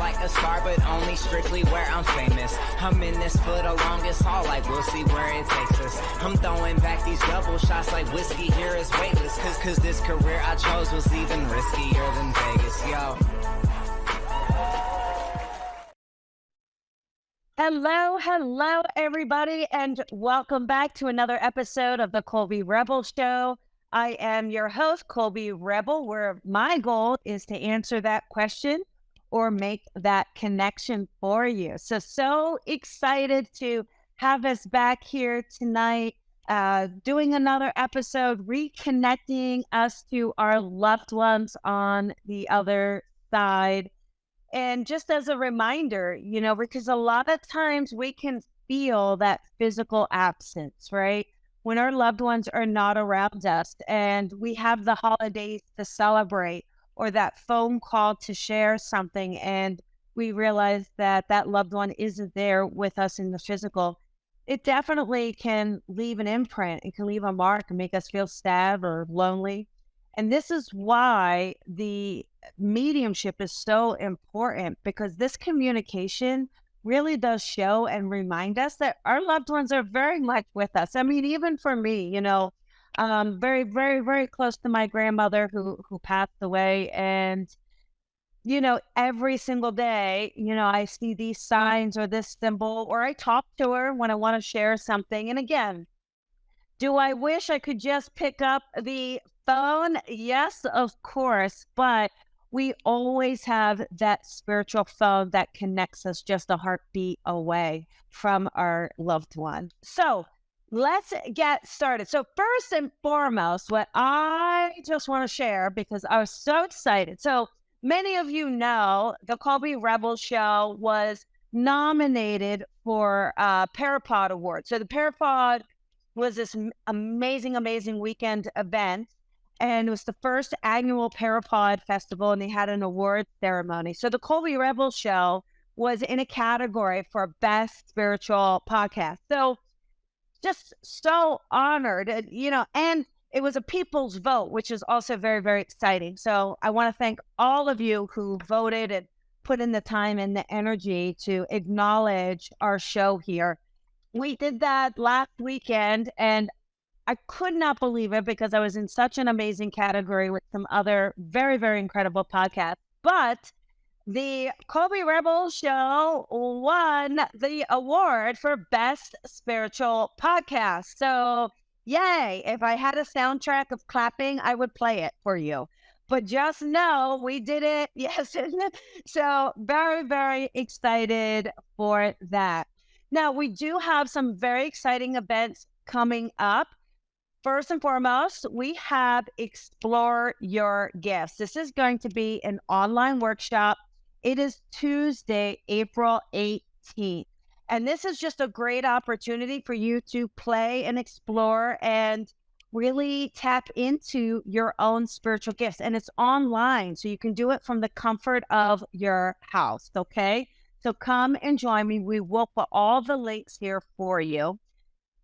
like a star, but only strictly where I'm famous. I'm in this for the longest haul, like we'll see where it takes us. I'm throwing back these double shots like whiskey here is weightless. Cause this career I chose was even riskier than Vegas, yo. Hello, everybody, and welcome back to another episode of the Colby Rebel Show. I am your host, Colby Rebel, where my goal is to answer that question or make that connection for you. So excited to have us back here tonight, doing another episode, reconnecting us to our loved ones on the other side. And just as a reminder, because a lot of times we can feel that physical absence, right? When our loved ones are not around us and we have the holidays to celebrate or that phone call to share something and we realize that that loved one isn't there with us in the physical, it definitely can leave an imprint. It can leave a mark and make us feel sad or lonely. And this is why the mediumship is so important, because this communication really does show and remind us that our loved ones are very much with us. I mean, even for me, very, very, very close to my grandmother who passed away. And, every single day, I see these signs or this symbol, or I talk to her when I want to share something. And again, do I wish I could just pick up the phone? Yes, of course. But we always have that spiritual phone that connects us just a heartbeat away from our loved one. So let's get started. So first and foremost, what I just want to share, because I was so excited. So many of you know the Colby Rebel Show was nominated for a Parapod Award. So the Parapod was this amazing weekend event. And it was the first annual Parapod Festival, and they had an award ceremony. So the Colby Rebel Show was in a category for Best Spiritual Podcast. So just so honored, and it was a people's vote, which is also very, very exciting. So I want to thank all of you who voted and put in the time and the energy to acknowledge our show here. We did that last weekend, and I could not believe it because I was in such an amazing category with some other very, very incredible podcasts. But the Colby Rebel Show won the award for Best Spiritual Podcast. So, yay. If I had a soundtrack of clapping, I would play it for you. But just know we did it. Yes. So, very, very excited for that. Now, we do have some very exciting events coming up. First and foremost, we have Explore Your Gifts. This is going to be an online workshop. It is Tuesday, April 18th. And this is just a great opportunity for you to play and explore and really tap into your own spiritual gifts. And it's online, so you can do it from the comfort of your house, okay? So come and join me. We will put all the links here for you.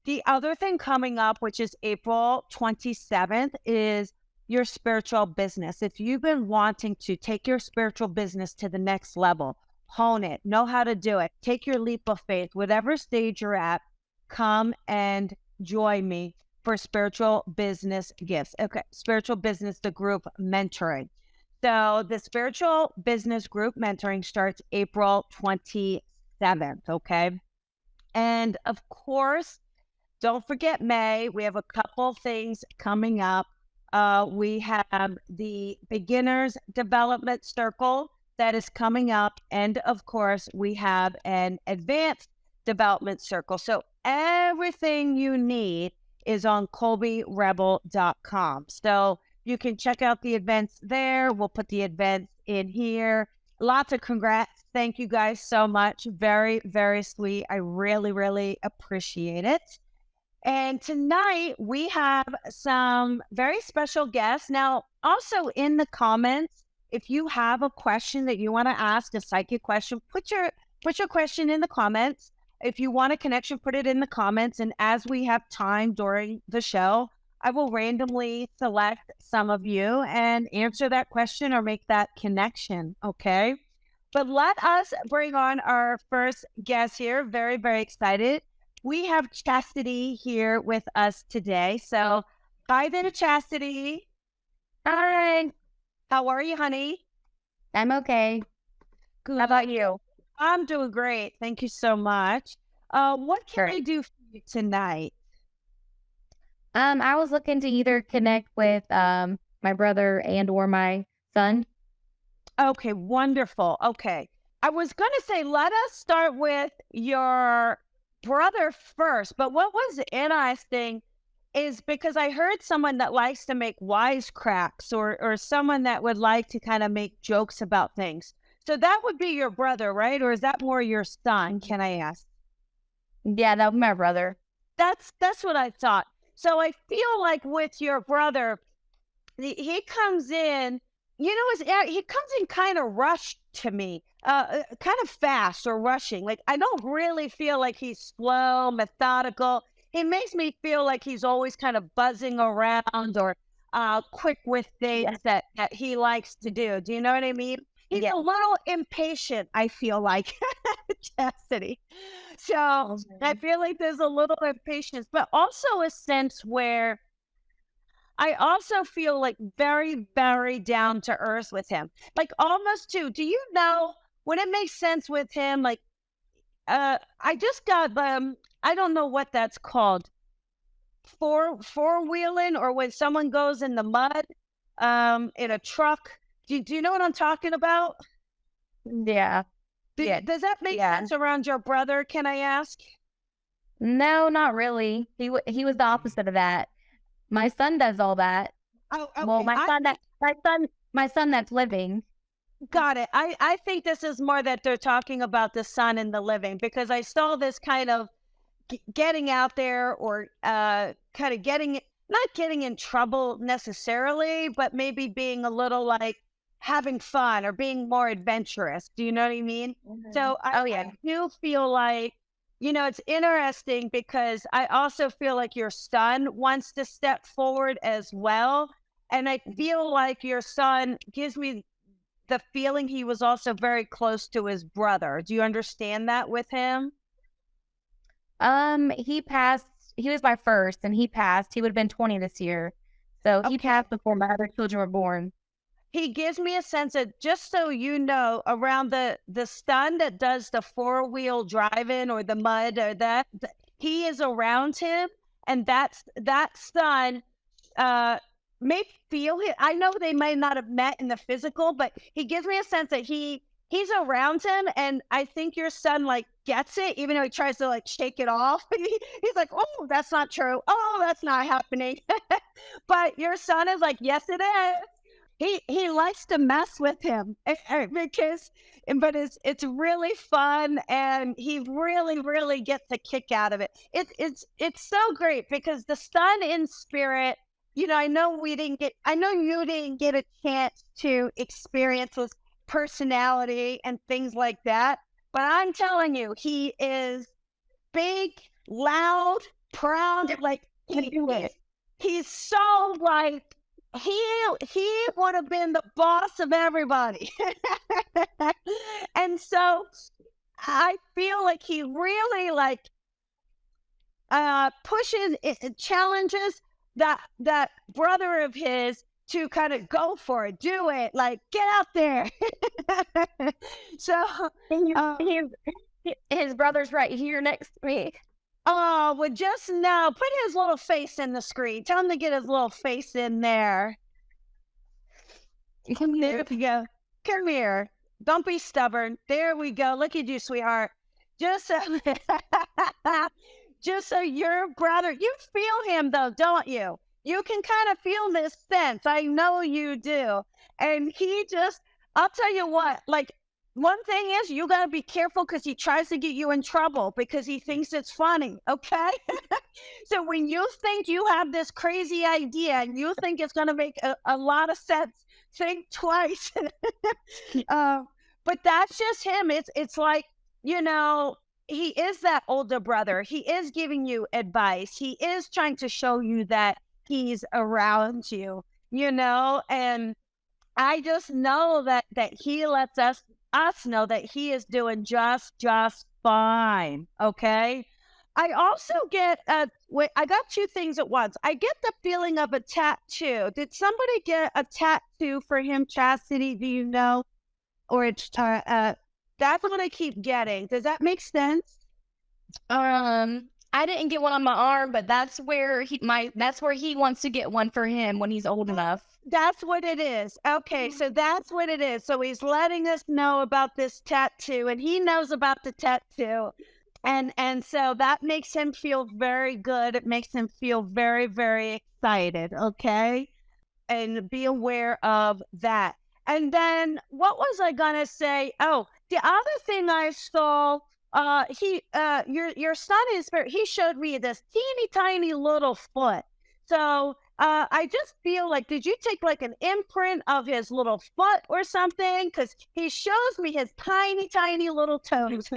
The other thing coming up, which is April 27th, is your spiritual business. If you've been wanting to take your spiritual business to the next level, hone it, know how to do it, take your leap of faith, whatever stage you're at, come and join me for Spiritual Business Gifts. Okay, Spiritual Business, the group mentoring. So the Spiritual Business Group mentoring starts April 27th, okay? And of course, don't forget May. We have a couple things coming up. We have the Beginners Development Circle that is coming up. And of course, we have an Advanced Development Circle. So everything you need is on colbyrebel.com. So you can check out the events there. We'll put the events in here. Lots of congrats. Thank you guys so much. Very, very sweet. I really, really appreciate it. And tonight we have some very special guests. Now, also in the comments, if you have a question that you want to ask, a psychic question, put your question in the comments. If you want a connection, put it in the comments. And as we have time during the show, I will randomly select some of you and answer that question or make that connection. Okay. But let us bring on our first guest here. Very, very excited. We have Chastity here with us today. So, hi there, Chastity. Hi, How are you, honey? I'm okay. Good. How about you? I'm doing great. Thank you so much. What can Sure. I do for you tonight? I was looking to either connect with my brother and or my son. Okay, wonderful. Okay. I was going to say, let us start with your brother first. But what was interesting is because I heard someone that likes to make wisecracks or someone that would like to kind of make jokes about things. So that would be your brother, right? Or is that more your son? Can I ask? Yeah, that was my brother. That's what I thought. So I feel like with your brother, he comes in, he comes in kind of rushed to me, kind of fast or rushing. Like, I don't really feel like he's slow, methodical. He makes me feel like he's always kind of buzzing around or quick with things that he likes to do. Do you know what I mean? He's Yeah. a little impatient, I feel like, Chastity. So I feel like there's a little impatience, but also a sense where I also feel like very, very down to earth with him. Like almost too. Do you know when it makes sense with him? Like, I just got I don't know what that's called. Four wheeling, or when someone goes in the mud, in a truck. Do you know what I'm talking about? Yeah. Yeah. Does that make Yeah. sense around your brother? Can I ask? No, not really. He was the opposite of that. My son does all that. Oh, Well, okay. my son that's living. Got it. I think this is more that they're talking about the sun and the living, because I saw this kind of getting out there, or kind of not getting in trouble necessarily, but maybe being a little like having fun or being more adventurous. Do you know what I mean? So Oh yeah. I do feel like, it's interesting because I also feel like your son wants to step forward as well. And I feel like your son gives me the feeling he was also very close to his brother. Do you understand that with him? He passed. He was my first, and he passed. He would have been 20 this year, so he Okay. passed before my other children were born. He gives me a sense of, just so you know, around the son that does the four-wheel driving or the mud or he is around him, and that son may feel it. I know they may not have met in the physical, but he gives me a sense that he's around him, and I think your son like gets it, even though he tries to like shake it off. He's like, "Oh, that's not true. Oh, that's not happening." But your son is like, "Yes, it is." He likes to mess with him, because, but it's really fun, and he really gets a kick out of it. It's so great because the son in spirit. I know you didn't get a chance to experience his personality and things like that, but I'm telling you, he is big, loud, proud. Like he's so like he would have been the boss of everybody. And so I feel like he really like pushes challenges that brother of his to kind of go for it, do it, like get out there. So His brother's right here next to me. oh, well, just now, put his little face in the screen. Tell him to get his little face in there. Come There here. we go. Come here. Don't be stubborn. There we go. Look at you, sweetheart. Just so, just so your brother, you feel him though, don't you? You can kind of feel this sense. I know you do. And I'll tell you what, like, one thing is you got to be careful because he tries to get you in trouble because he thinks it's funny. Okay. So when you think you have this crazy idea and you think it's going to make a lot of sense, think twice. uh, but that's just him. It's like, he is that older brother. He is giving you advice. He is trying to show you that he's around you, and I just know that he lets us us know that he is doing just fine. Okay. I also get I got two things at once. I get the feeling of a tattoo. Did somebody get a tattoo for him, Chastity? Do you know? Or it's that's what I keep getting. Does that make sense? I didn't get one on my arm, but that's where he wants to get one for him when he's old enough. That's what it is. Okay, so that's what it is. So he's letting us know about this tattoo, and he knows about the tattoo. And so that makes him feel very good. It makes him feel very, very excited, okay? And be aware of that. And then what was I gonna say? Oh, the other thing I saw, your son he showed me this teeny tiny little foot. So I just feel like, did you take like an imprint of his little foot or something? Because he shows me his tiny, tiny little toes,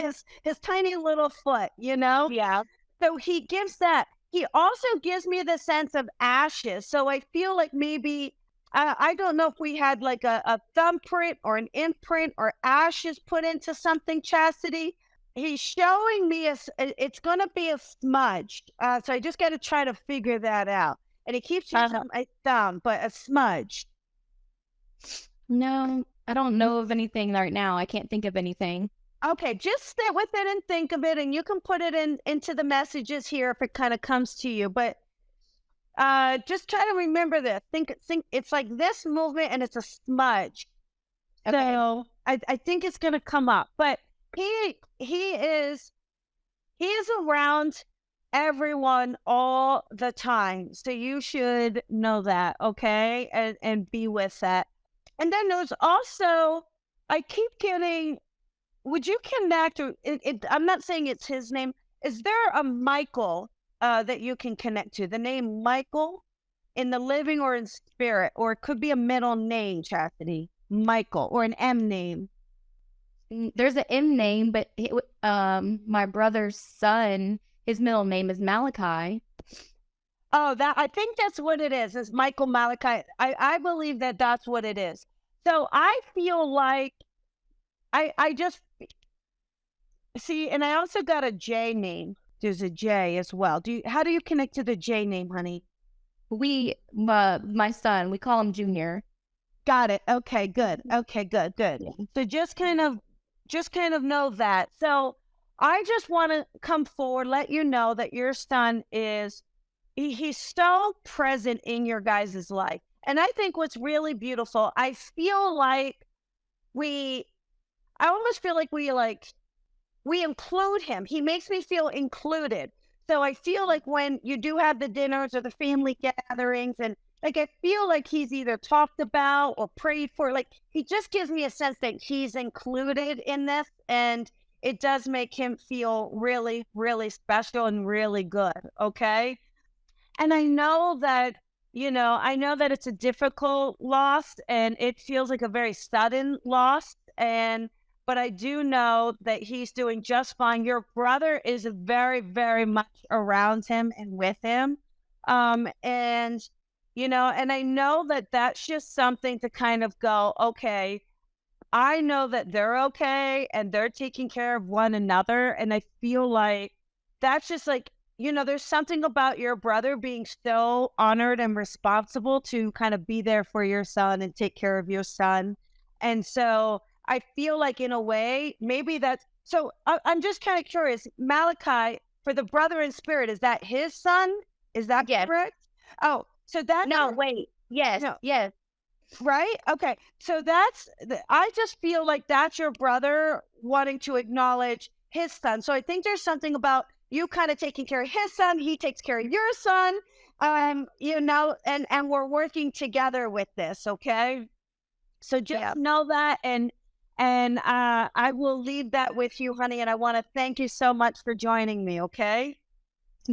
his tiny little foot, you know? Yeah. So he gives that. He also gives me the sense of ashes. So I feel like maybe, I don't know if we had like a thumbprint or an imprint or ashes put into something, Chastity. He's showing me it's going to be a smudge. So I just got to try to figure that out. And he keeps using my thumb, but a smudge. No, I don't know of anything right now. I can't think of anything. Okay, just sit with it and think of it, and you can put it into the messages here if it kind of comes to you. But just try to remember this. Think it's like this movement, and it's a smudge. Okay. So I think it's gonna come up. But he is around everyone all the time. So you should know that, okay? And be with that. And then there's also, I keep getting, would you connect, or I'm not saying it's his name. Is there a Michael that you can connect to? The name Michael in the living or in spirit, or it could be a middle name, Chastity. Michael, or an M name. There's an M name, but my brother's son, his middle name is Malachi. Oh, I think that's what it is. It's Michael Malachi. I believe that that's what it is. So I feel like I just see, and I also got a J name. There's a J as well. How do you connect to the J name, honey? My son, we call him Junior. Got it. Okay, good. Okay, good. Yeah. So just kind of know that. So I just want to come forward, let you know that your son is, he's so present in your guys' life. And I think what's really beautiful, I feel like I almost feel like we include him. He makes me feel included. So I feel like when you do have the dinners or the family gatherings, and like, I feel like he's either talked about or prayed for, like, he just gives me a sense that he's included in this, and it does make him feel really, really special and really good. Okay. And I know that, it's a difficult loss, and it feels like a very sudden loss. But I do know that he's doing just fine. Your brother is very, very much around him and with him. And I know that that's just something to kind of go, okay, I know that they're okay and they're taking care of one another. And I feel like that's just like, there's something about your brother being so honored and responsible to kind of be there for your son and take care of your son. And so I feel like, in a way, maybe that's, so I'm just kind of curious, Malachi, for the brother in spirit, is that his son? Is that correct? Oh, so that, no, wait. Yes. No. Yes. Right? Okay. So I just feel like that's your brother wanting to acknowledge his son. So I think there's something about you kind of taking care of his son. He takes care of your son. And we're working together with this. Okay. So just know that. And I will leave that with you, honey. And I want to thank you so much for joining me. Okay.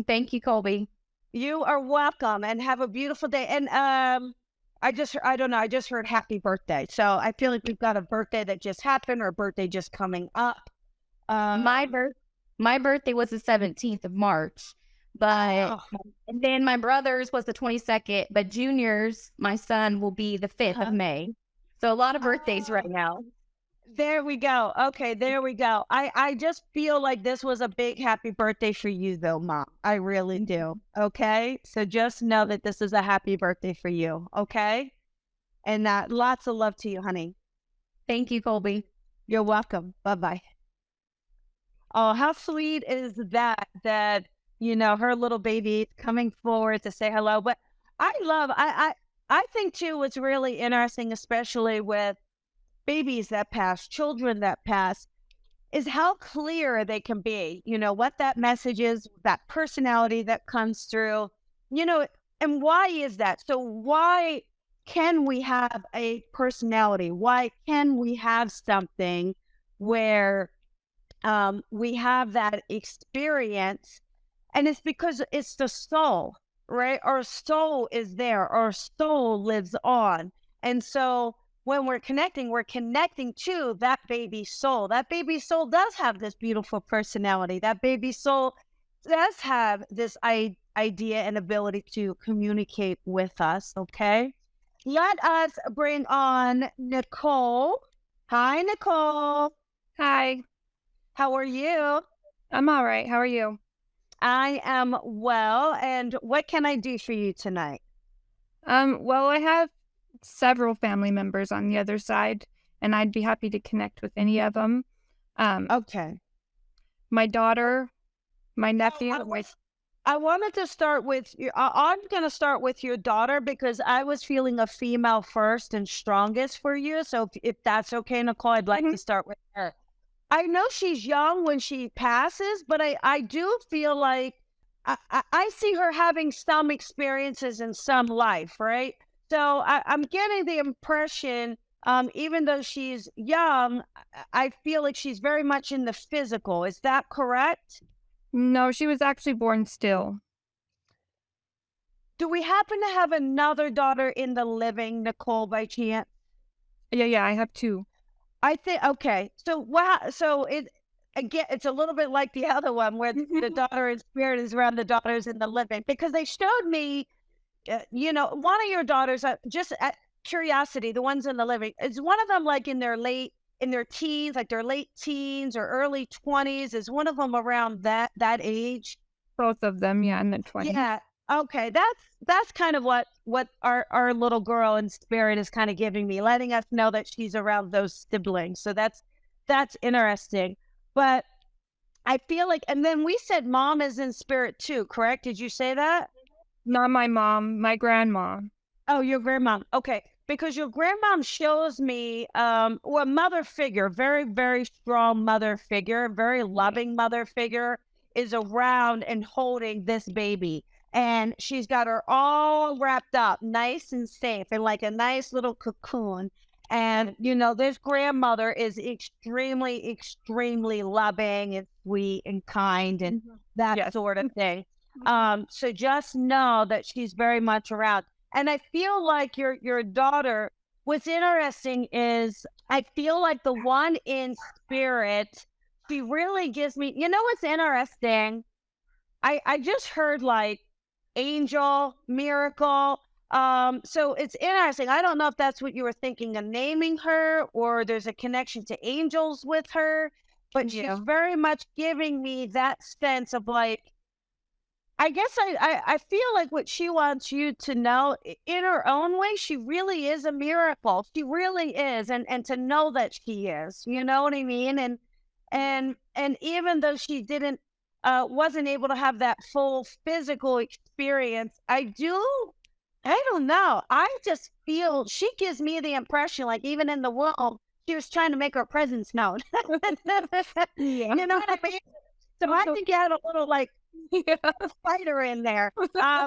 Thank you, Colby. You are welcome, and have a beautiful day. And I just heard happy birthday. So I feel like we've got a birthday that just happened, or a birthday just coming up. My birthday was the 17th of March, but and then my brother's was the 22nd, but Junior's, my son, will be the 5th of May. So a lot of birthdays right now. There we go. Okay, there we go. I just feel like this was a big happy birthday for you though, Mom. I really do. Okay? So just know that this is a happy birthday for you, okay? And lots of love to you, honey. Thank you, Colby. You're welcome. Bye-bye. Oh, how sweet is that her little baby coming forward to say hello. But I think too what's really interesting, especially with babies that pass, children that pass, is how clear they can be. What that message is, that personality that comes through, and why is that? So why can we have a personality? Why can we have something where we have that experience? And it's because it's the soul, right? Our soul is there. Our soul lives on. And so when we're connecting to that baby soul. That baby soul does have this beautiful personality. That baby soul does have this idea and ability to communicate with us. Okay. Let us bring on Nicole. Hi, Nicole. Hi, How are you? I'm all right. How are you? I am well. And what can I do for you tonight? Well, I have several family members on the other side, and I'd be happy to connect with any of them. Okay. My daughter, my Oh, nephew, I wanted to start with you. I'm going to start with your daughter because I was feeling a female first and strongest for you. So if that's okay, Nicole, I'd like to start with her. I know she's young when she passes, but I do feel like I see her having some experiences in some life, right? So I'm getting the impression, even though she's young, I feel like she's very much in the physical. Is that correct? No, she was actually born still. Do we happen to have another daughter in the living, Nicole, by chance? Yeah, I have two. I think okay. So so it's a little bit like the other one where the daughter in spirit is around the daughters in the living because they showed me, one of your daughters. Just at curiosity, the ones in the living is one of them like in their teens, like their late teens or early 20s. Is one of them around that age? Both of them, yeah, in the 20s. Yeah. Okay. That's kind of what our little girl in spirit is kind of giving me, letting us know that she's around those siblings. So that's interesting. But I feel like, and then we said mom is in spirit too, correct? Did you say that? Not my mom, my grandma. Oh, your grandma. Okay. Because your grandmom shows me a mother figure, very, very strong mother figure, very loving mother figure is around and holding this baby. And she's got her all wrapped up nice and safe in like a nice little cocoon. And, this grandmother is extremely, extremely loving and sweet and kind and that sort of thing. So just know that she's very much around. And I feel like your daughter, what's interesting is I feel like the one in spirit, she really gives me, what's interesting? I just heard like angel, miracle. So it's interesting. I don't know if that's what you were thinking of naming her or there's a connection to angels with her, but she's very much giving me that sense of like, I guess I feel like what she wants you to know in her own way, she really is a miracle. She really is. And to know that she is, you know what I mean? And even though she wasn't able to have that full physical experience, I don't know. I just feel she gives me the impression, like even in the womb, she was trying to make her presence known. You know what I mean? So I think you had a little like fighter in there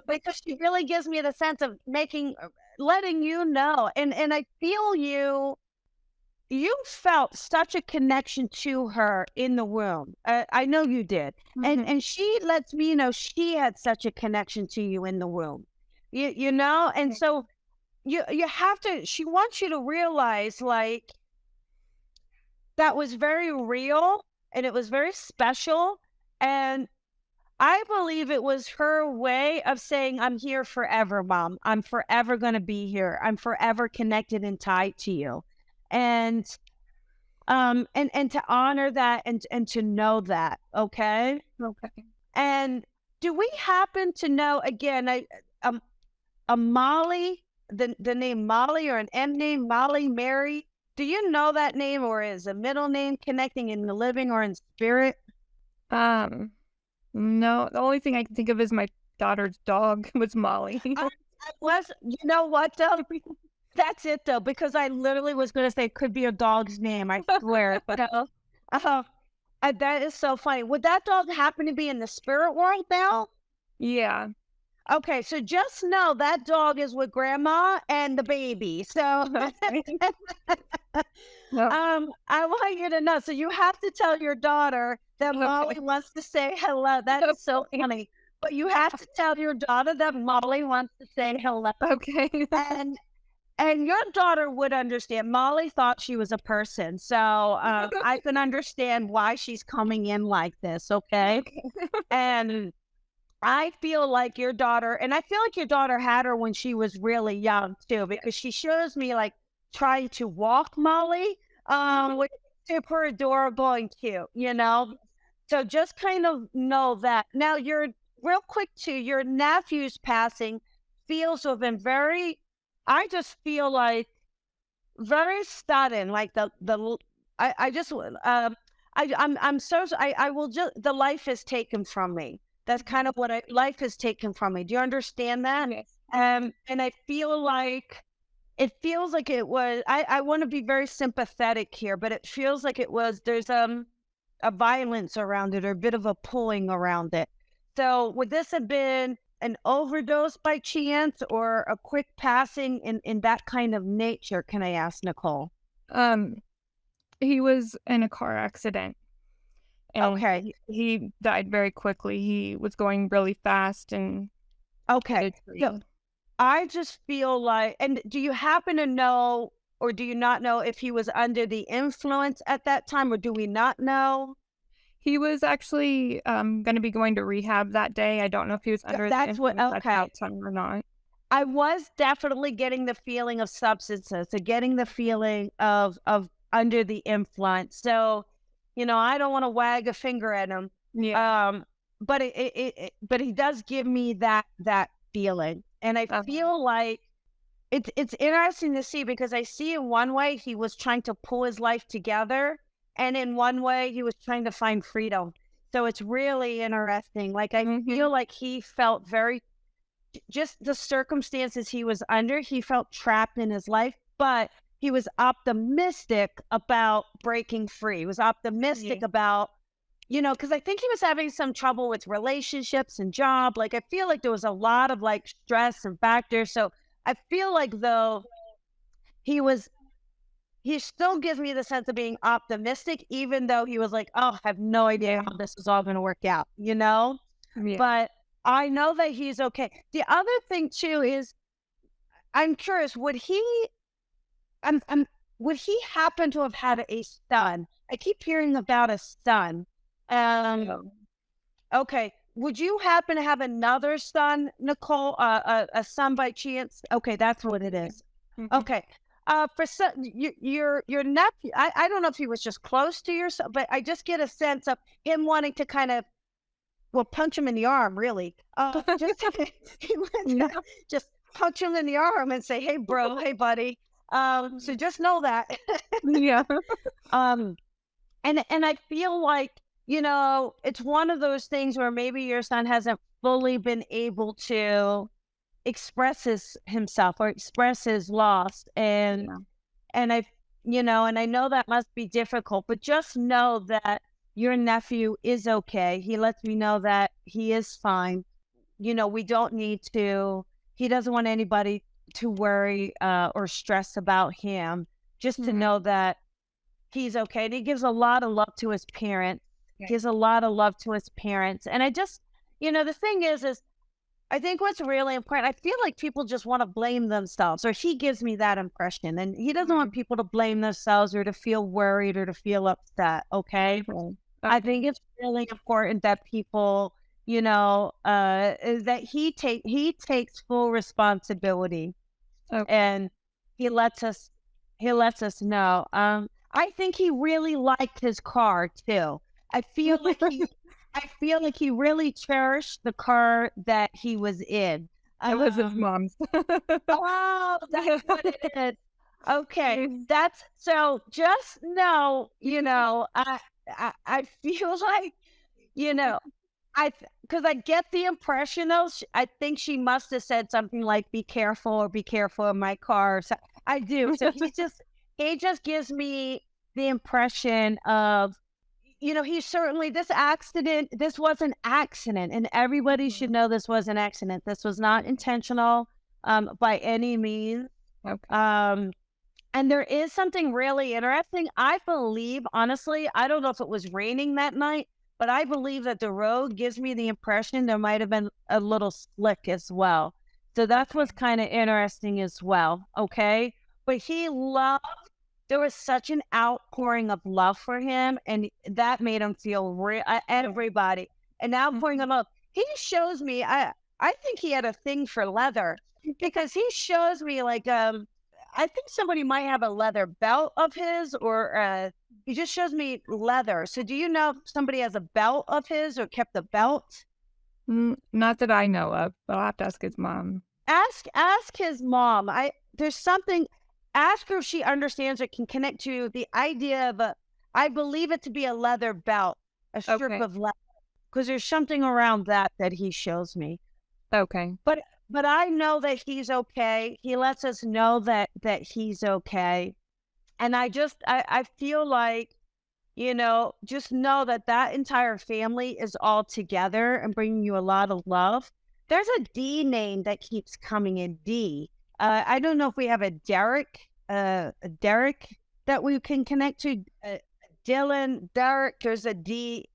because she really gives me the sense of letting you know. And I feel you felt such a connection to her in the womb. I know you did. And she lets me know she had such a connection to you in the womb. And so you have to, she wants you to realize like that was very real and it was very special. And I believe it was her way of saying, I'm here forever, Mom. I'm forever going to be here. I'm forever connected and tied to you. And And to honor that and to know that, okay? Okay. And do we happen to know, again, um a Molly, the name Molly, or an M name, Molly Mary? Do you know that name, or is a middle name connecting in the living or in spirit? Um, no, the only thing I can think of is my daughter's dog was Molly. I was, you know what though? That's it though, because I literally was going to say it could be a dog's name. I swear, but uh, that is so funny. Would that dog happen to be in the spirit world now? Yeah. Okay, so just know that dog is with grandma and the baby. So Okay. No. I want you to know. So you have to tell your daughter that Molly Okay. wants to say hello. That is so funny. But you have to tell your daughter that Molly wants to say hello. Okay. And your daughter would understand. Molly thought she was a person. So I can understand why she's coming in like this, okay? And I feel like your daughter, and I feel like your daughter had her when she was really young too, because she shows me like trying to walk Molly, which is super adorable and cute, you know? So just kind of know that. Now, your real quick too, your nephew's passing feels to have been very, I just feel like very sudden, like I just I'm so I will just the life is taken from me. That's kind of what life is taken from me. Do you understand that? Yes. And I feel like it feels like it was. I want to be very sympathetic here, but it feels like it was. There's a violence around it, or a bit of a pulling around it. So would this have been an overdose by chance, or a quick passing in that kind of nature? Can I ask, Nicole? Um, he was in a car accident and Okay. he died very quickly. He was going really fast and Okay. hit a So tree. I just feel like, and do you happen to know, or do you not know if he was under the influence at that time, or do we not know? He was actually gonna be going to rehab that day. I don't know if he was under the That's what, influence at okay. that time or not. I was definitely getting the feeling of substances, so getting the feeling of under the influence. So, I don't want to wag a finger at him. Yeah. But but he does give me that feeling. And I Uh-huh. feel like it's interesting to see, because I see in one way he was trying to pull his life together, and in one way he was trying to find freedom. So it's really interesting. Like I Mhm. feel like he felt very, just the circumstances he was under, he felt trapped in his life, but he was optimistic about breaking free. He was optimistic Yeah. about, because I think he was having some trouble with relationships and job. Like I feel like there was a lot of like stress and factors. So I feel like though he was, he still gives me the sense of being optimistic, even though he was like, oh, I have no idea how this is all going to work out. Yeah. But I know that he's okay. The other thing too is, I'm curious, would he happen to have had a son? I keep hearing about a son. No. Okay. Would you happen to have another son, Nicole? A son by chance? Okay, that's what it is. Mhm. Okay. For son, your nephew, I don't know if he was just close to your son, but I just get a sense of him wanting to kind of, well, punch him in the arm, really. Just he went No. to just punch him in the arm and say, "Hey, bro, hey, buddy." So just know that. Yeah. um, and I feel like, it's one of those things where maybe your son hasn't fully been able to express himself, or express his loss, and Yeah. and I, and I know that must be difficult, but just know that your nephew is okay. He lets me know that he is fine. We don't need to, he doesn't want anybody to worry or stress about him, just to Mhm. know that he's okay. And he gives a lot of love to his parents. Yeah. He gives a lot of love to his parents. And I just, the thing is I think what's really important, I feel like people just want to blame themselves, or he gives me that impression. And he doesn't want Mhm. people to blame themselves, or to feel worried, or to feel upset. Okay. Okay. I think it's really important that people, is that he takes full responsibility, Okay. and he lets us he lets us know. I think he really liked his car too. I feel like he really cherished the car that he was in. It was his mom's. Oh, that's what it is. Okay, that's so. Just know, I feel like, you know, because I get the impression though. I think she must have said something like "Be careful" or "Be careful of my car." So I do. So he just gives me the impression of, he's certainly this accident. This was an accident, and everybody should know this was an accident. This was not intentional, by any means. Okay. And there is something really interesting. I believe, honestly, I don't know if it was raining that night, but I believe that the road gives me the impression there might have been a little slick as well. So that's what's kind of interesting as well. Okay. But there was such an outpouring of love for him, and that made him feel everybody, an outpouring of love. He shows me, I think he had a thing for leather, because he shows me like, I think somebody might have a leather belt of his, or he just shows me leather. So do you know if somebody has a belt of his or kept a belt? Not that I know of, but I'll have to ask his mom. Ask his mom. There's something. Ask her if she understands or can connect to the idea of I believe it to be a leather belt, a strip of leather, because there's something around that he shows me. Okay. But I know that he's okay. He lets us know that he's okay. And I feel like, just know that entire family is all together and bringing you a lot of love. There's a D name that keeps coming in, D. I don't know if we have a Derek that we can connect to. Dylan, Derek, there's a D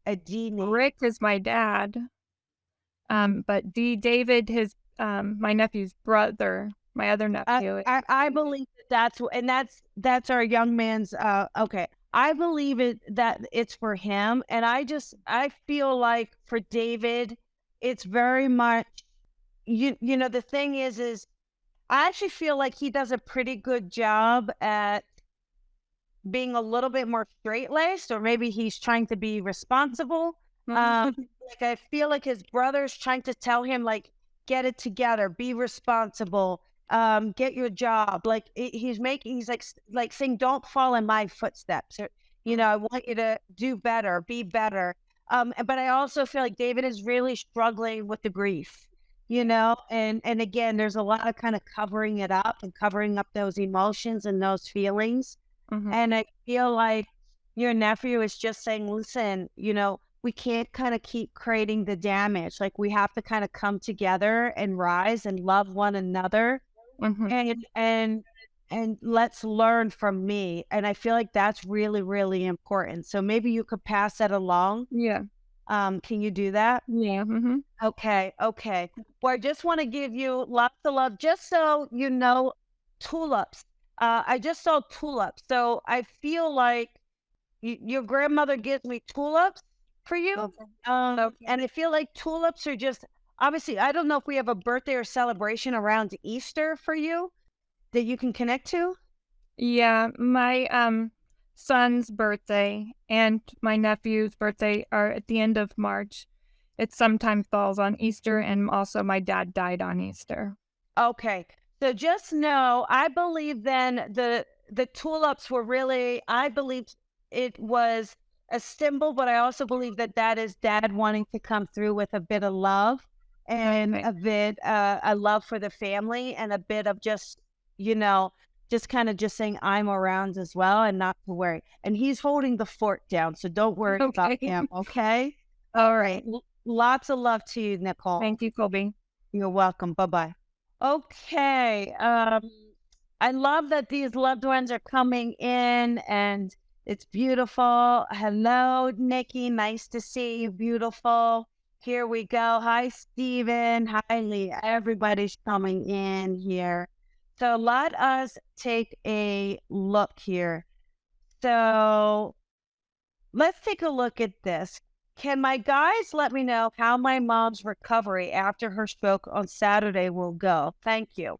name. Rick is my dad. But David, my nephew's brother, my other nephew. I believe that's our young man's. Okay, I believe that it's for him, and I feel like for David, it's very much. The thing is I actually feel like he does a pretty good job at being a little bit more straight-laced, or maybe he's trying to be responsible. Like I feel like his brother's trying to tell him, like, get it together, be responsible, get your job. Like he's like saying, don't fall in my footsteps. Or, I want you to do better, be better. But I also feel like David is really struggling with the grief, and again, there's a lot of kind of covering it up and covering up those emotions and those feelings. And I feel like your nephew is just saying, listen, we can't kind of keep creating the damage. Like we have to kind of come together and rise and love one another. And let's learn from me. And I feel like that's really, really important. So maybe you could pass that along. Yeah. Can you do that? Yeah. Okay. Well, I just want to give you lots of love, just so you know, tulips. I just saw tulips. So I feel like your grandmother gives me tulips for you. And I feel like tulips are just, obviously, I don't know if we have a birthday or celebration around Easter for you that you can connect to. Yeah, my son's birthday and my nephew's birthday are at the end of March. It sometimes falls on Easter, and also my dad died on Easter. Okay. So just know, I believe then the tulips were really, I believe it was a symbol, but I also believe that is dad wanting to come through with a bit of love and a bit, a love for the family, and a bit of just, just kind of just saying I'm around as well, and not to worry. And he's holding the fort down, so don't worry about him. Okay. All right. Lots of love to you, Nicole. Thank you, Colby. You're welcome. Bye-bye. Okay. I love that these loved ones are coming in, and it's beautiful. Hello, Nikki. Nice to see you. Beautiful. Here we go. Hi, Steven. Hi, Lee. Everybody's coming in here. So let us take a look here. So let's take a look at this. Can my guys let me know how my mom's recovery after her stroke on Saturday will go? Thank you.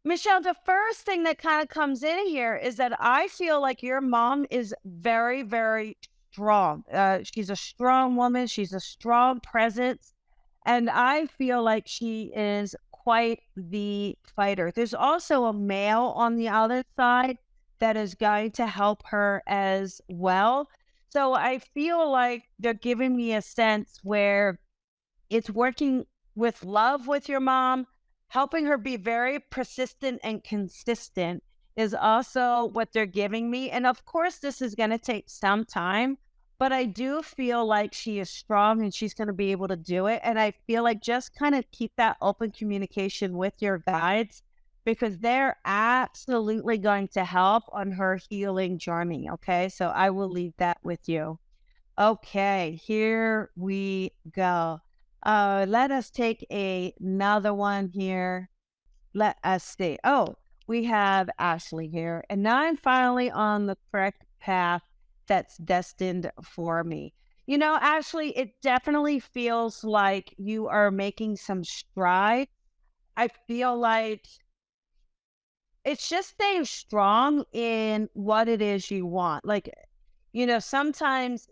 Michelle, the first thing that kind of comes in here is that I feel like your mom is very, very strong. She's a strong woman. She's a strong presence. And I feel like she is quite the fighter. There's also a male on the other side that is going to help her as well. So I feel like they're giving me a sense where it's working with love with your mom, helping her be very persistent and consistent is also what they're giving me. And of course, this is going to take some time, but I do feel like she is strong and she's going to be able to do it. And I feel like just kind of keep that open communication with your guides because they're absolutely going to help on her healing journey. Okay. So I will leave that with you. Okay. Here we go. Let us take another one here. Let us see. Oh, we have Ashley here. And now I'm finally on the correct path that's destined for me. You know, Ashley, it definitely feels like you are making some stride. I feel like it's just staying strong in what it is you want. Like, you know, sometimes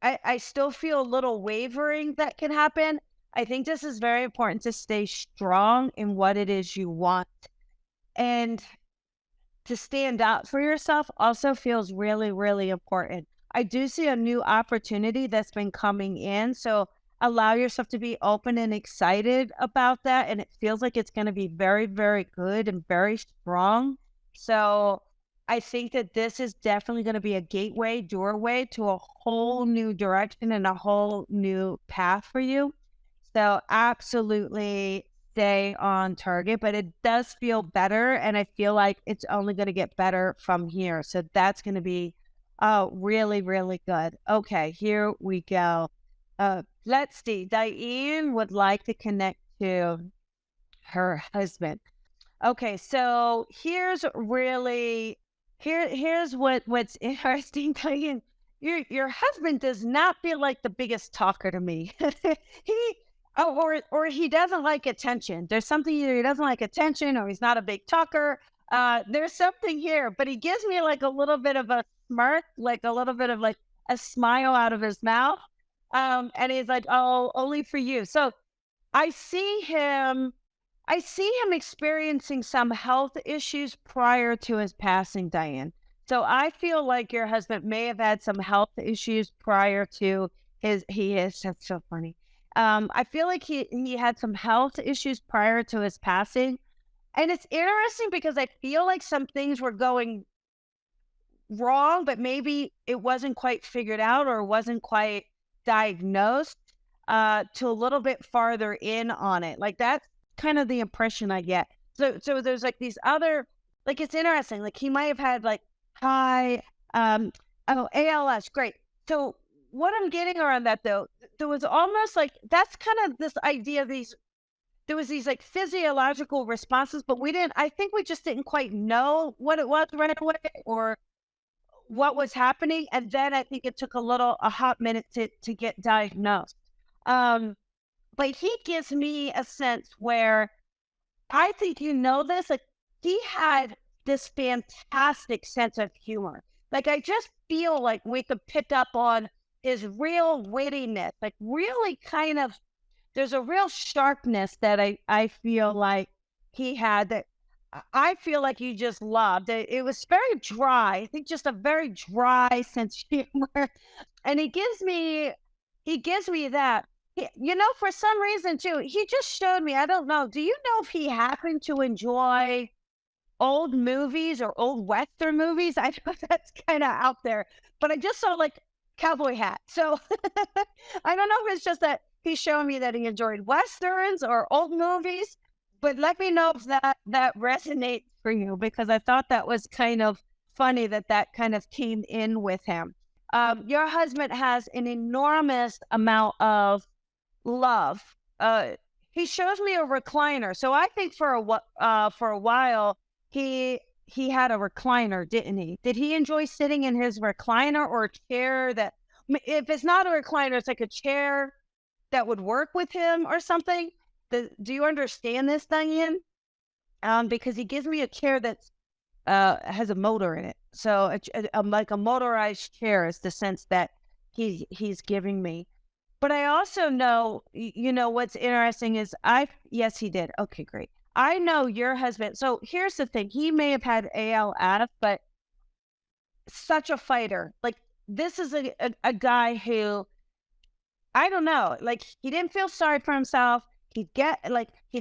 I still feel a little wavering that can happen. I think this is very important to stay strong in what it is you want. And to stand up for yourself also feels really, really important. I do see a new opportunity that's been coming in. So allow yourself to be open and excited about that. And it feels like it's going to be very, very good and very strong. So I think that this is definitely going to be a gateway, doorway to a whole new direction and a whole new path for you. So absolutely stay on target, but it does feel better. And I feel like it's only going to get better from here. So that's going to be really, really good. Okay, here we go. Let's see. Diane would like to connect to her husband. Okay, so here's what's interesting, Diane. Your husband does not feel like the biggest talker to me. he or he doesn't like attention. There's something either he doesn't like attention or he's not a big talker. There's something here, but he gives me like a little bit of a smirk, like a little bit of like a smile out of his mouth. And he's like, "Oh, only for you." So I see him experiencing some health issues prior to his passing, Diane. So I feel like your husband may have had some health issues prior to that's so funny. I feel like he had some health issues prior to his passing. And it's interesting because I feel like some things were going wrong, but maybe it wasn't quite figured out or wasn't quite diagnosed to a little bit farther in on it. Like that's kind of the impression I get. So there's like these other, like it's interesting. Like he might have had like high ALS. Great. So what I'm getting around that though, there was almost like that's kind of this idea of there was these like physiological responses, but I think we just didn't quite know what it was right away or what was happening. And then I think it took a hot minute to get diagnosed. But he gives me a sense where I think this, like he had this fantastic sense of humor. Like I just feel like we could pick up on his real wittiness, like really kind of, there's a real sharpness that I feel like he had that I feel like you just loved. It was very dry. I think just a very dry sense of humor. And he gives me that. You know, for some reason too, he just showed me, I don't know, do you know if he happened to enjoy old movies or old Western movies? I know that's kind of out there, but I just saw like cowboy hat. So I don't know if it's just that he's showing me that he enjoyed Westerns or old movies, but let me know if that resonates for you, because I thought that was kind of funny that kind of came in with him. Your husband has an enormous amount of love. He shows me a recliner. So I think for a while he had a recliner, didn't he? Did he enjoy sitting in his recliner or a chair that, if it's not a recliner, it's like a chair that would work with him or something? Do you understand this, Diane? because he gives me a chair that's has a motor in it. So like a motorized chair is the sense that he's giving me. But I also know, what's interesting is yes, he did. Okay, great. I know your husband. So here's the thing. He may have had ALF, but such a fighter. Like, this is a guy who, I don't know, like, he didn't feel sorry for himself. He'd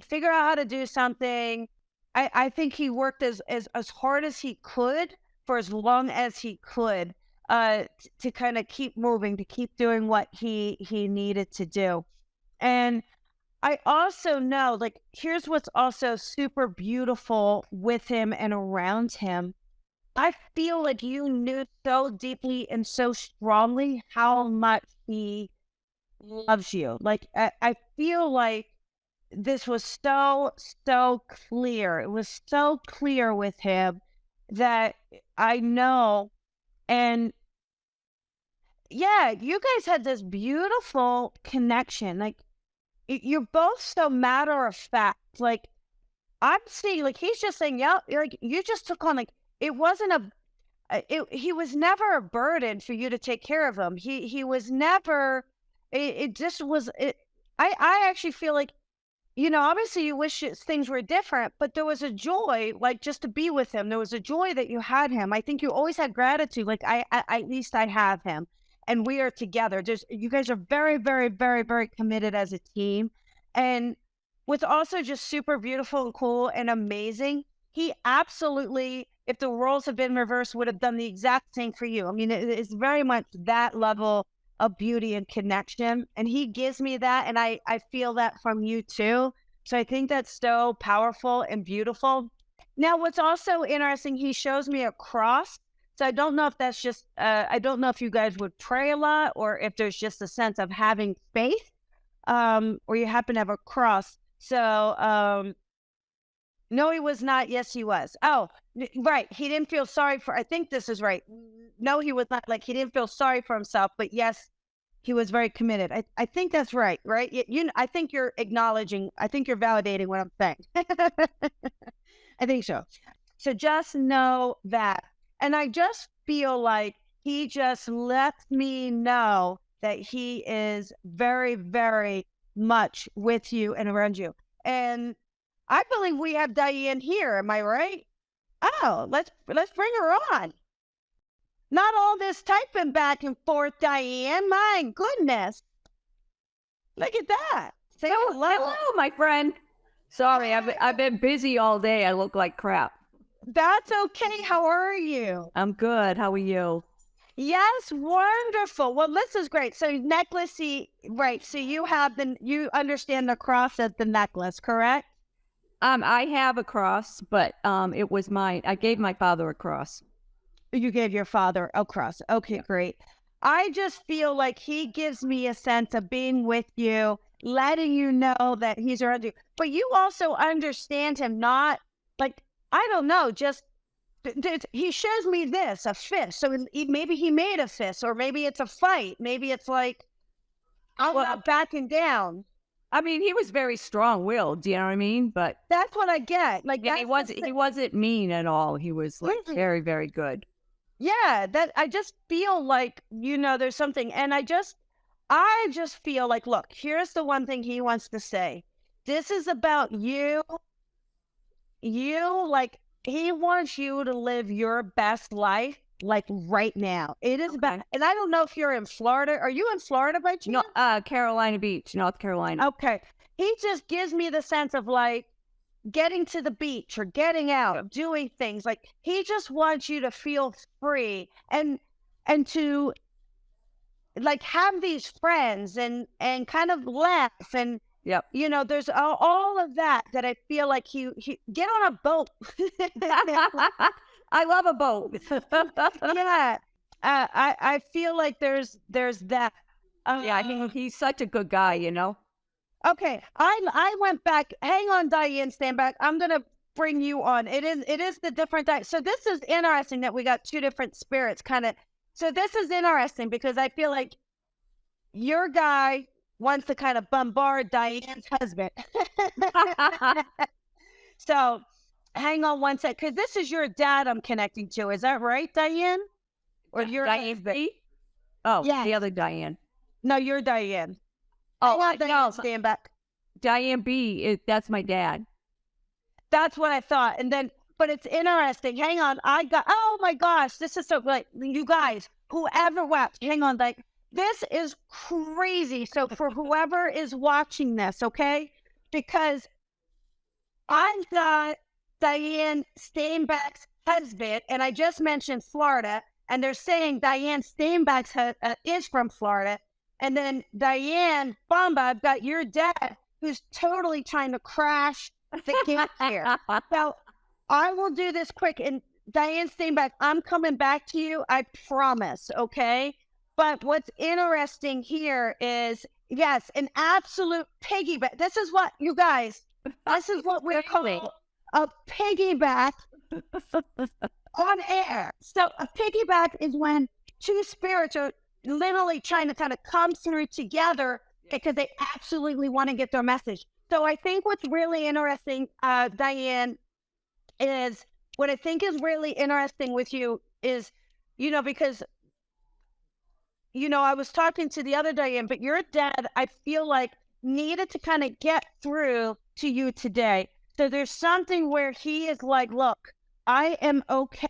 figure out how to do something. I think he worked as hard as he could for as long as he could, to kind of keep moving, to keep doing what he needed to do. And I also know, like, here's what's also super beautiful with him and around him. I feel like you knew so deeply and so strongly how much he loves you. Like, I feel like this was so clear. It was so clear with him that I know. And yeah, you guys had this beautiful connection. Like, you're both so matter of fact. Like, I'm seeing, like, he's just saying, yeah, like, you just took on, like, it wasn't he was never a burden for you to take care of him. He was never, it just was, I actually feel like, obviously you wish things were different, but there was a joy, like, just to be with him. There was a joy that you had him. I think you always had gratitude. Like, at least I have him and we are together. You guys are very, very, very, very committed as a team. And what's also just super beautiful and cool and amazing, he absolutely, if the roles had been reversed, would have done the exact same for you. I mean, it's very much that level of beauty and connection. And he gives me that. And I feel that from you too. So I think that's so powerful and beautiful. Now, what's also interesting, he shows me a cross. So I don't know if that's just, I don't know if you guys would pray a lot or if there's just a sense of having faith, or you happen to have a cross. So, no, he was not. Yes, he was. Oh, right. He didn't feel sorry I think this is right. No, he was not. Like, he didn't feel sorry for himself, but yes, he was very committed. I think that's right. Right. I think you're acknowledging, I think you're validating what I'm saying. I think so. So just know that. And I just feel like he just lets me know that he is very, very much with you and around you. And I believe we have Diane here. Am I right? Oh, let's bring her on. Not all this typing back and forth, Diane. My goodness. Look at that. Say hello. Hello, my friend. Sorry, I've been busy all day. I look like crap. That's okay. How are you? I'm good. How are you? Yes, wonderful. Well, this is great. So necklace, right. So you understand the cross as the necklace, correct? I have a cross, but it was mine. I gave my father a cross. You gave your father a cross. Okay, great. I just feel like he gives me a sense of being with you, letting you know that he's around you. But you also understand him, not like, I don't know, just he shows me this, a fist. So maybe he made a fist, or maybe it's a fight. Maybe it's like, I'm not backing down. I mean, he was very strong-willed. Do you know what I mean? But that's what I get. Like, yeah, he wasn't mean at all. He was like very, very good. Yeah, that I just feel like, there's something. And I just feel like, look, here's the one thing he wants to say. This is about you. Like, he wants you to live your best life, like, right now. It is about, and I don't know if you're in Florida. Are you in Florida by chance? No, Carolina Beach, North Carolina. Okay. He just gives me the sense of, like, getting to the beach or getting out, doing things. Like, he just wants you to feel free and to, like, have these friends and kind of laugh and, yep. There's all of that I feel like he get on a boat. I love a boat. Yeah. I feel like there's that. Yeah, he's such a good guy, Okay, I went back. Hang on, Diane, stand back. I'm gonna bring you on. It is the different. So this is interesting that we got two different spirits, kind of. So this is interesting because I feel like your guy wants to kind of bombard Diane's husband. So hang on one sec, because this is your dad I'm connecting to. Is that right, Diane? Or your Diane husband? B? Oh, Yes. the other Diane. No, you're Diane. Oh, Hang on, Diane, no, stand back. Diane B, that's my dad. That's what I thought. And then, but it's interesting. Hang on. Oh my gosh, this is so great. You guys, whoever watched, hang on, like, this is crazy. So for whoever is watching this, okay? Because I've got Diane Steinbeck's husband, and I just mentioned Florida, and they're saying Diane Steinbeck's is from Florida. And then Diane Bomba, I've got your dad, who's totally trying to crash the game here. So I will do this quick. And Diane Steinbeck, I'm coming back to you. I promise. Okay. But what's interesting here is, yes, an absolute piggyback. This is what, you guys, this is what we're calling a piggyback on air. So a piggyback is when two spirits are literally trying to kind of come through together because they absolutely want to get their message. So I think what's really interesting, Diane, is what I think is really interesting with you is, because, I was talking to the other Diane, but your dad, I feel like, needed to kind of get through to you today. So there's something where he is like, look, I am okay.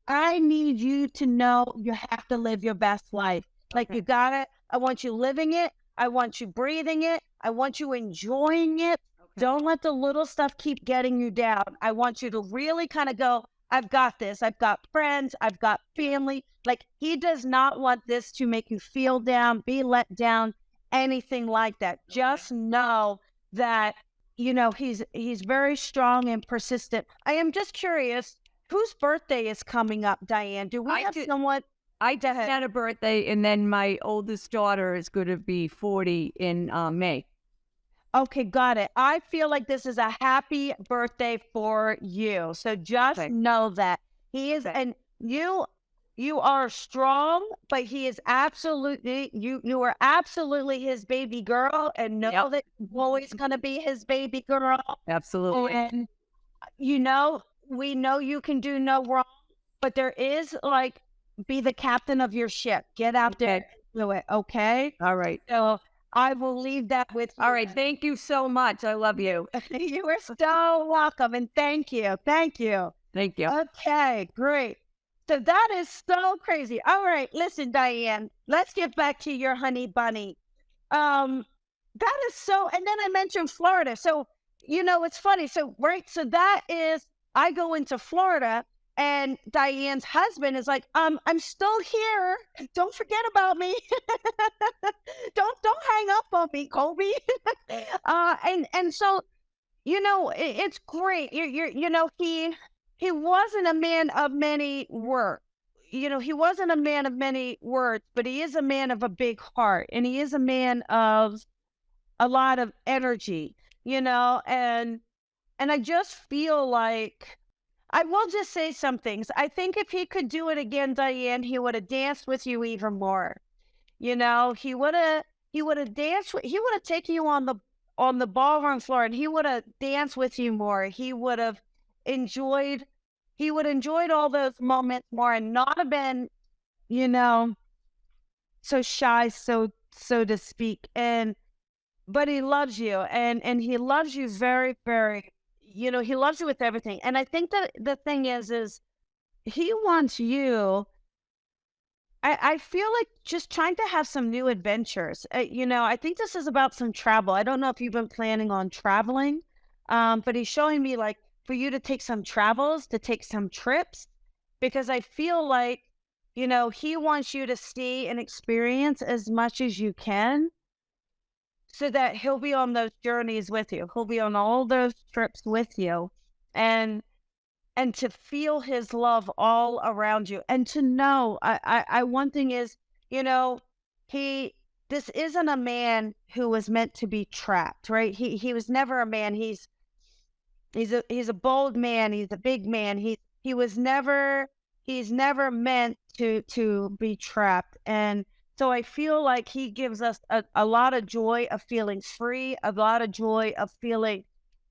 I need you to know you have to live your best life. Like, you got it. I want you living it. I want you breathing it. I want you enjoying it. Don't let the little stuff keep getting you down. I want you to really kind of go, I've got this. I've got friends. I've got family. Like, he does not want this to make you feel down, be let down, anything like that. Just know that, he's very strong and persistent. I am just curious, whose birthday is coming up, Diane? Do we have someone? I just had a birthday, and then my oldest daughter is going to be 40 in May. Okay, got it. I feel like this is a happy birthday for you. So just know that he is, and you are strong, but he is absolutely, you are absolutely his baby girl, and know that you're always going to be his baby girl. Absolutely. And, we know you can do no wrong, but there is, like, be the captain of your ship. Get out there and do it, okay? All right. So I will leave that with you. All right. Thank you so much. I love you. You are so welcome, and thank you. Thank you. Thank you. Okay, great. So that is so crazy. All right, listen, Diane, let's get back to your honey bunny. That is so, and then I mentioned Florida. So, it's funny. So, right, so that is, I go into Florida, and Diane's husband is like, I'm still here. Don't forget about me. Don't hang up on me, Colby. And so, it's great. He wasn't a man of many words. He wasn't a man of many words, but he is a man of a big heart, and he is a man of a lot of energy, and I just feel like, I will just say some things. I think if he could do it again, Diane, he would have danced with you even more. He would have danced with, he would have taken you on the ballroom floor, and he would have danced with you more. He would enjoyed all those moments more, and not have been, so shy, so to speak. But he loves you, and he loves you very, very, he loves you with everything. And I think that the thing is he wants you. I feel like just trying to have some new adventures. I think this is about some travel. I don't know if you've been planning on traveling, but he's showing me, like, for you to take some travels, to take some trips, because I feel like, he wants you to see and experience as much as you can, so that he'll be on those journeys with you. He'll be on all those trips with you, and to feel his love all around you, and to know, I one thing is, this isn't a man who was meant to be trapped, right? He was never a man. He's a bold man. He's a big man. He's never meant to be trapped. And so I feel like he gives us a lot of joy of feeling free, a lot of joy of feeling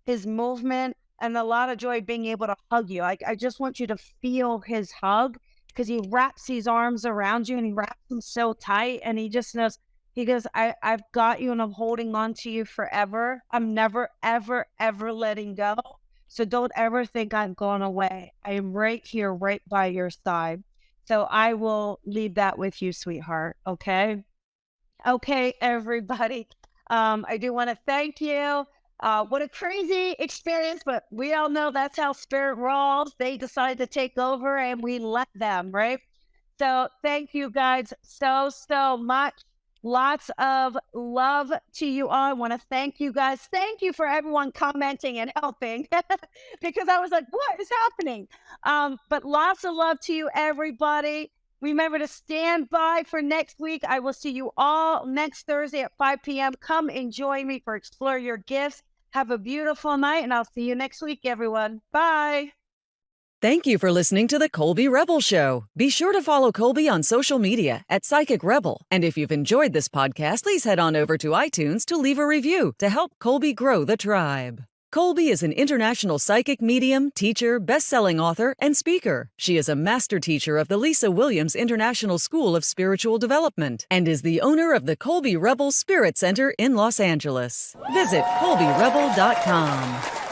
his movement, and a lot of joy being able to hug you. I just want you to feel his hug, because he wraps his arms around you and he wraps them so tight, and he just knows, he goes, I've got you and I'm holding on to you forever. I'm never, ever, ever letting go. So don't ever think I've gone away. I am right here, right by your side. So I will leave that with you, sweetheart. Okay. Okay, everybody. I do want to thank you. What a crazy experience, but we all know that's how spirit rolls. They decide to take over and we let them, right? So thank you guys so much. Lots of love to you all. I want to thank you guys. Thank you for everyone commenting and helping because I was like, what is happening? But lots of love to you, everybody. Remember to stand by for next week. I will see you all next Thursday at 5 p.m. Come and join me for Explore Your Gifts. Have a beautiful night, and I'll see you next week, everyone. Bye. Thank you for listening to the Colby Rebel Show. Be sure to follow Colby on social media at Psychic Rebel. And if you've enjoyed this podcast, please head on over to iTunes to leave a review to help Colby grow the tribe. Colby is an international psychic medium, teacher, best-selling author, and speaker. She is a master teacher of the Lisa Williams International School of Spiritual Development and is the owner of the Colby Rebel Spirit Center in Los Angeles. Visit colbyrebel.com.